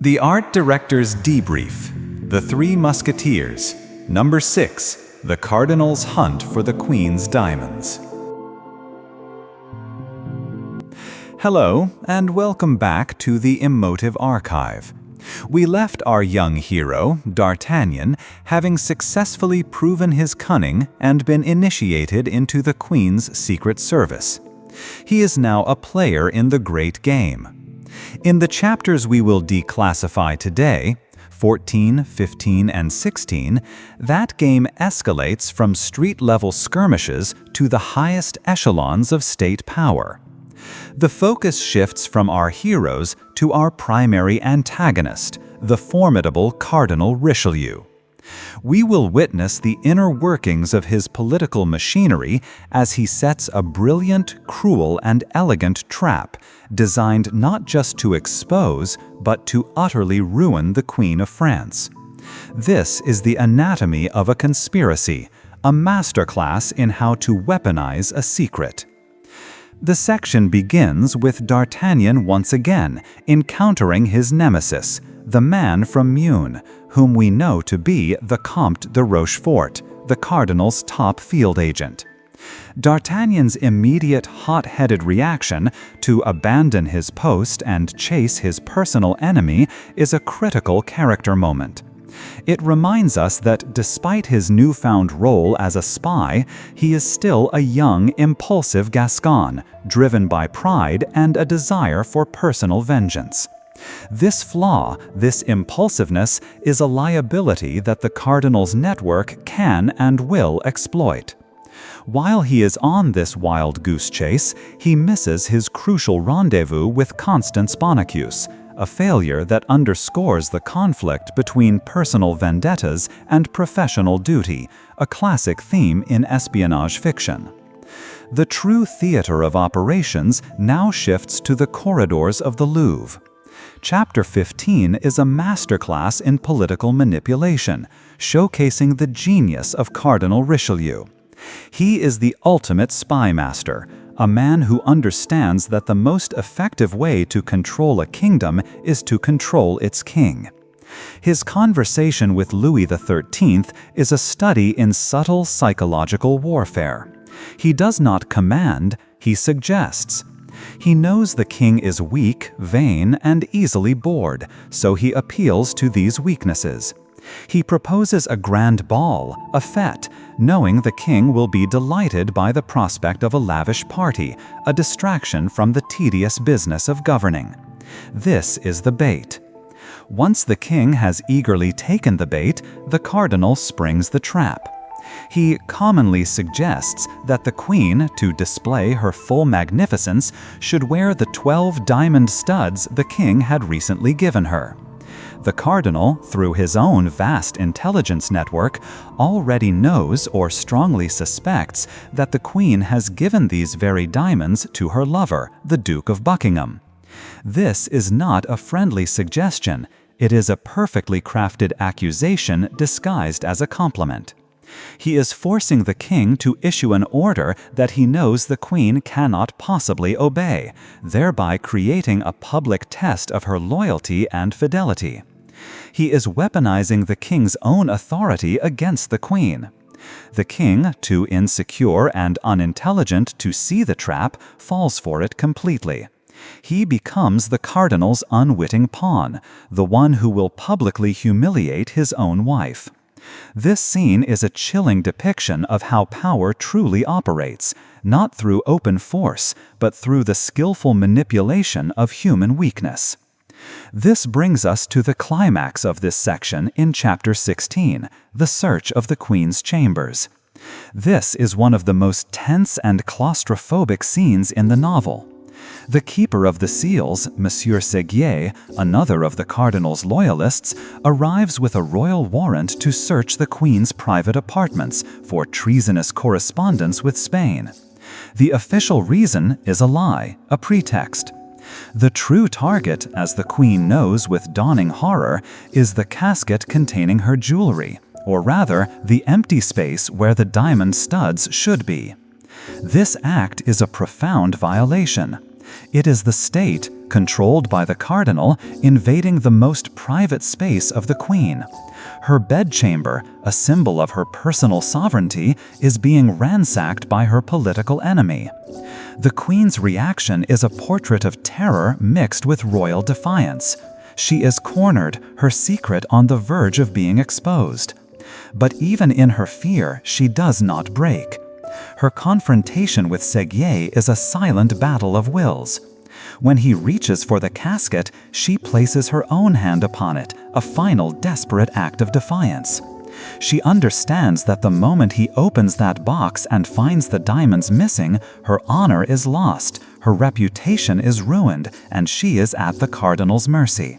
The Art Director's Debrief, The Three Musketeers, Number 6, The Cardinal's Hunt for the Queen's Diamonds. Hello, and welcome back to the Emotive Archive. We left our young hero, D'Artagnan, having successfully proven his cunning and been initiated into the Queen's secret service. He is now a player in the great game. In the chapters we will declassify today, 14, 15, and 16, that game escalates from street-level skirmishes to the highest echelons of state power. The focus shifts from our heroes to our primary antagonist, the formidable Cardinal Richelieu. We will witness the inner workings of his political machinery as he sets a brilliant, cruel, and elegant trap designed not just to expose, but to utterly ruin the Queen of France. This is the anatomy of a conspiracy, a masterclass in how to weaponize a secret. The section begins with D'Artagnan once again encountering his nemesis, the man from Meun, whom we know to be the Comte de Rochefort, the Cardinal's top field agent. D'Artagnan's immediate hot-headed reaction to abandon his post and chase his personal enemy is a critical character moment. It reminds us that despite his newfound role as a spy, he is still a young, impulsive Gascon, driven by pride and a desire for personal vengeance. This flaw, this impulsiveness, is a liability that the Cardinal's network can and will exploit. While he is on this wild goose chase, he misses his crucial rendezvous with Constance Bonacuse, a failure that underscores the conflict between personal vendettas and professional duty, a classic theme in espionage fiction. The true theater of operations now shifts to the corridors of the Louvre. Chapter 15 is a masterclass in political manipulation, showcasing the genius of Cardinal Richelieu. He is the ultimate spy master, a man who understands that the most effective way to control a kingdom is to control its king. His conversation with Louis XIII is a study in subtle psychological warfare. He does not command, he suggests. He knows the king is weak, vain, and easily bored, so he appeals to these weaknesses. He proposes a grand ball, a fête, knowing the king will be delighted by the prospect of a lavish party, a distraction from the tedious business of governing. This is the bait. Once the king has eagerly taken the bait, the cardinal springs the trap. He commonly suggests that the queen, to display her full magnificence, should wear the 12 diamond studs the king had recently given her. The cardinal, through his own vast intelligence network, already knows or strongly suspects that the queen has given these very diamonds to her lover, the Duke of Buckingham. This is not a friendly suggestion. It is a perfectly crafted accusation disguised as a compliment. He is forcing the king to issue an order that he knows the queen cannot possibly obey, thereby creating a public test of her loyalty and fidelity. He is weaponizing the king's own authority against the queen. The king, too insecure and unintelligent to see the trap, falls for it completely. He becomes the cardinal's unwitting pawn, the one who will publicly humiliate his own wife. This scene is a chilling depiction of how power truly operates, not through open force, but through the skillful manipulation of human weakness. This brings us to the climax of this section in Chapter 16, The Search of the Queen's Chambers. This is one of the most tense and claustrophobic scenes in the novel. The Keeper of the Seals, Monsieur Séguier, another of the Cardinal's loyalists, arrives with a royal warrant to search the Queen's private apartments for treasonous correspondence with Spain. The official reason is a lie, a pretext. The true target, as the Queen knows with dawning horror, is the casket containing her jewelry, or rather, the empty space where the diamond studs should be. This act is a profound violation. It is the state, controlled by the cardinal, invading the most private space of the queen. Her bedchamber, a symbol of her personal sovereignty, is being ransacked by her political enemy. The queen's reaction is a portrait of terror mixed with royal defiance. She is cornered, her secret on the verge of being exposed. But even in her fear, she does not break. Her confrontation with Séguier is a silent battle of wills. When he reaches for the casket, she places her own hand upon it, a final desperate act of defiance. She understands that the moment he opens that box and finds the diamonds missing, her honor is lost, her reputation is ruined, and she is at the cardinal's mercy.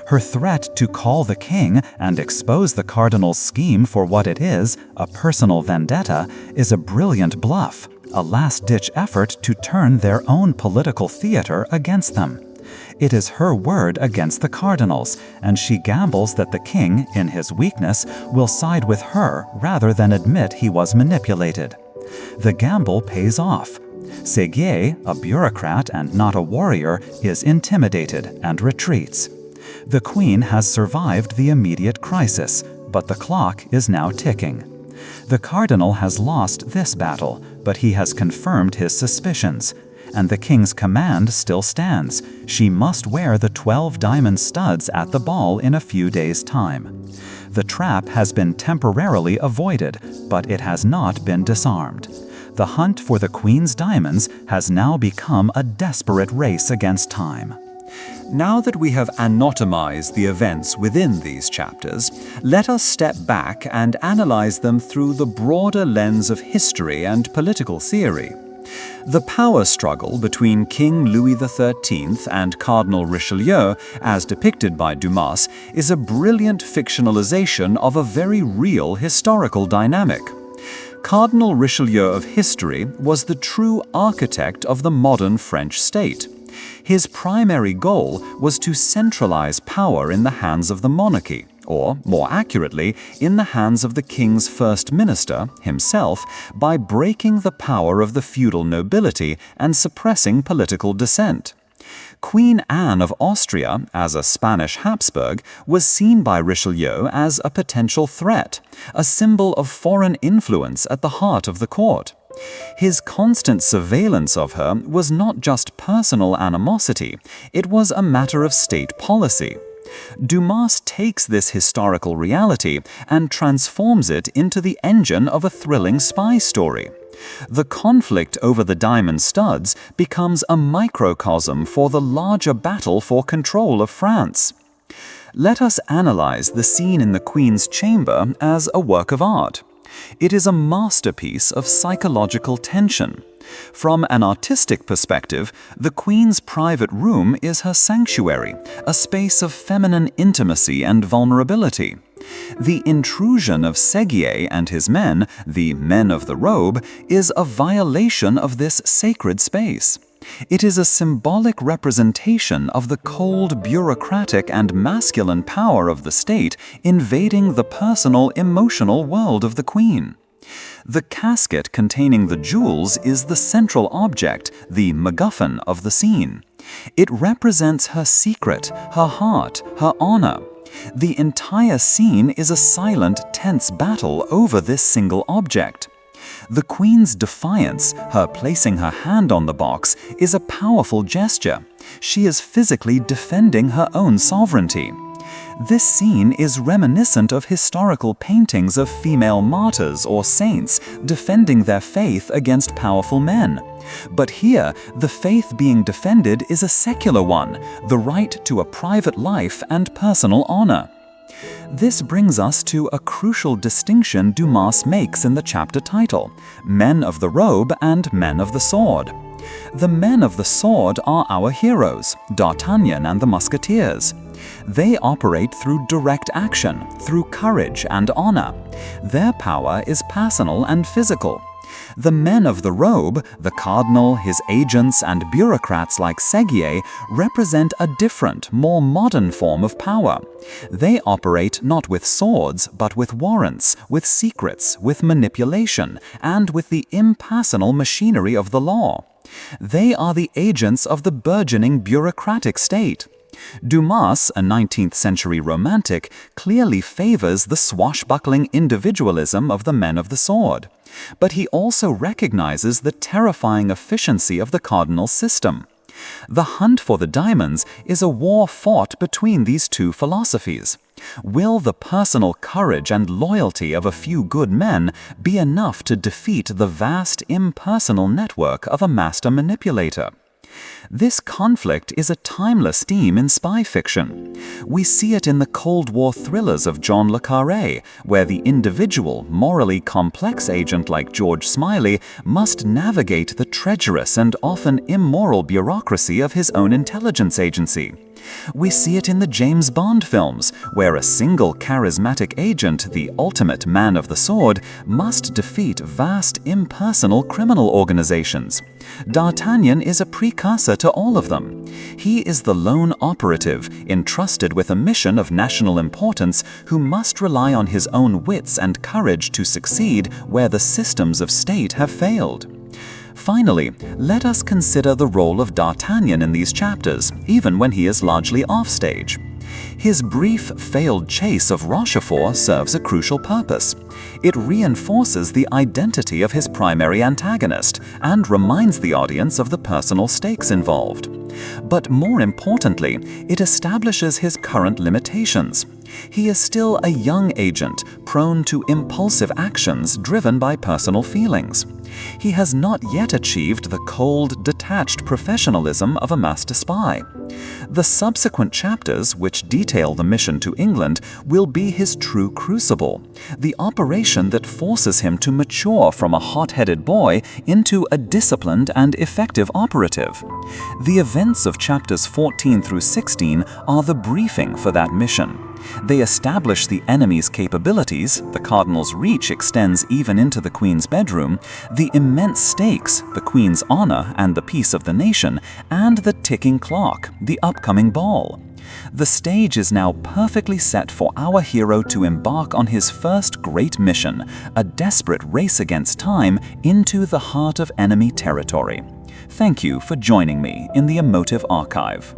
Her threat to call the king and expose the cardinal's scheme for what it is, a personal vendetta, is a brilliant bluff, a last-ditch effort to turn their own political theater against them. It is her word against the cardinals, and she gambles that the king, in his weakness, will side with her rather than admit he was manipulated. The gamble pays off. Séguier, a bureaucrat and not a warrior, is intimidated and retreats. The queen has survived the immediate crisis, but the clock is now ticking. The cardinal has lost this battle, but he has confirmed his suspicions. And the king's command still stands. She must wear the 12 diamond studs at the ball in a few days' time. The trap has been temporarily avoided, but it has not been disarmed. The hunt for the queen's diamonds has now become a desperate race against time. Now that we have anatomized the events within these chapters, let us step back and analyze them through the broader lens of history and political theory. The power struggle between King Louis XIII and Cardinal Richelieu, as depicted by Dumas, is a brilliant fictionalization of a very real historical dynamic. Cardinal Richelieu of history was the true architect of the modern French state. His primary goal was to centralize power in the hands of the monarchy, or, more accurately, in the hands of the king's first minister, himself, by breaking the power of the feudal nobility and suppressing political dissent. Queen Anne of Austria, as a Spanish Habsburg, was seen by Richelieu as a potential threat, a symbol of foreign influence at the heart of the court. His constant surveillance of her was not just personal animosity, it was a matter of state policy. Dumas takes this historical reality and transforms it into the engine of a thrilling spy story. The conflict over the diamond studs becomes a microcosm for the larger battle for control of France. Let us analyze the scene in the Queen's chamber as a work of art. It is a masterpiece of psychological tension. From an artistic perspective, the Queen's private room is her sanctuary, a space of feminine intimacy and vulnerability. The intrusion of Séguier and his men, the men of the robe, is a violation of this sacred space. It is a symbolic representation of the cold, bureaucratic, and masculine power of the state invading the personal, emotional world of the Queen. The casket containing the jewels is the central object, the MacGuffin of the scene. It represents her secret, her heart, her honor. The entire scene is a silent, tense battle over this single object. The Queen's defiance, her placing her hand on the box, is a powerful gesture. She is physically defending her own sovereignty. This scene is reminiscent of historical paintings of female martyrs or saints defending their faith against powerful men. But here, the faith being defended is a secular one, the right to a private life and personal honor. This brings us to a crucial distinction Dumas makes in the chapter title, Men of the Robe and Men of the Sword. The men of the sword are our heroes, D'Artagnan and the Musketeers. They operate through direct action, through courage and honor. Their power is personal and physical. The men of the robe, the cardinal, his agents, and bureaucrats like Séguier, represent a different, more modern form of power. They operate not with swords, but with warrants, with secrets, with manipulation, and with the impersonal machinery of the law. They are the agents of the burgeoning bureaucratic state. Dumas, a 19th century romantic, clearly favors the swashbuckling individualism of the men of the sword. But he also recognizes the terrifying efficiency of the cardinal system. The hunt for the diamonds is a war fought between these two philosophies. Will the personal courage and loyalty of a few good men be enough to defeat the vast impersonal network of a master manipulator? This conflict is a timeless theme in spy fiction. We see it in the Cold War thrillers of John le Carré, where the individual, morally complex agent like George Smiley must navigate the treacherous and often immoral bureaucracy of his own intelligence agency. We see it in the James Bond films, where a single charismatic agent, the ultimate man of the sword, must defeat vast impersonal criminal organizations. D'Artagnan is a precursor to all of them. He is the lone operative, entrusted with a mission of national importance, who must rely on his own wits and courage to succeed where the systems of state have failed. Finally, let us consider the role of D'Artagnan in these chapters, even when he is largely offstage. His brief, failed chase of Rochefort serves a crucial purpose. It reinforces the identity of his primary antagonist and reminds the audience of the personal stakes involved. But more importantly, it establishes his current limitations. He is still a young agent, prone to impulsive actions driven by personal feelings. He has not yet achieved the cold, detached professionalism of a master spy. The subsequent chapters, which detail the mission to England, will be his true crucible, the operation that forces him to mature from a hot-headed boy into a disciplined and effective operative. The events of chapters 14 through 16 are the briefing for that mission. They establish the enemy's capabilities, the cardinal's reach extends even into the Queen's bedroom, the immense stakes, the Queen's honor and the peace of the nation, and the ticking clock, the upcoming ball. The stage is now perfectly set for our hero to embark on his first great mission, a desperate race against time into the heart of enemy territory. Thank you for joining me in the Emotive Archive.